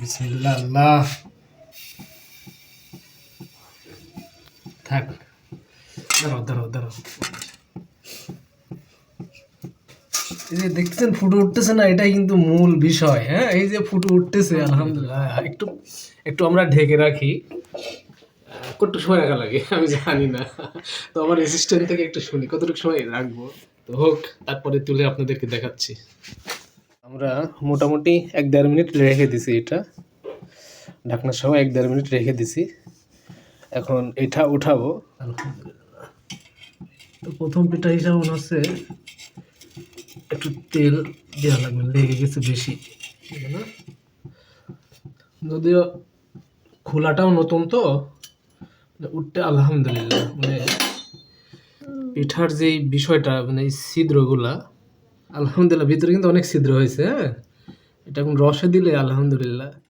বিসমিল্লাহ আল্লাহ থাক। দাঁড়াও। এই যে দেখছেন ফুটে উঠতেছে না, এটাই কিন্তু মূল বিষয়। হ্যাঁ, এই যে ফুটে উঠতেছে আলহামদুলিল্লাহ। একটু একটু আমরা ঢেকে রাখি। কতটুকু সময় রাখা লাগে আমি জানি না, তো আমার অ্যাসিস্ট্যান্ট থেকে একটু শুনি কতটুকু সময় রাখবো। তো হোক, তারপরে তুলে আপনাদেরকে দেখাচ্ছি। আমরা মোটামুটি 1-1.5 মিনিট রেখে দিছি, এটা ঢাকনা সহ 1-1.5 মিনিট রেখে দিছি। এখন এটা উঠাবো আলহামদুলিল্লাহ। তো প্রথম পিঠা হিসাবে মনে হচ্ছে একটু তেল দেওয়া লাগবে, লেগে গেছে বেশি না, যদিও খোলাটাও নতুন তো উঠতে আলহামদুলিল্লাহ। মানে পিঠার যে বিষয়টা, মানে এই ছিদ্রগুলা আলহামদুলিল্লাহ, ভিতরে কিন্তু অনেক ছিদ্র হয়েছে। হ্যাঁ, এটা এখন রসে দিলে আলহামদুলিল্লাহ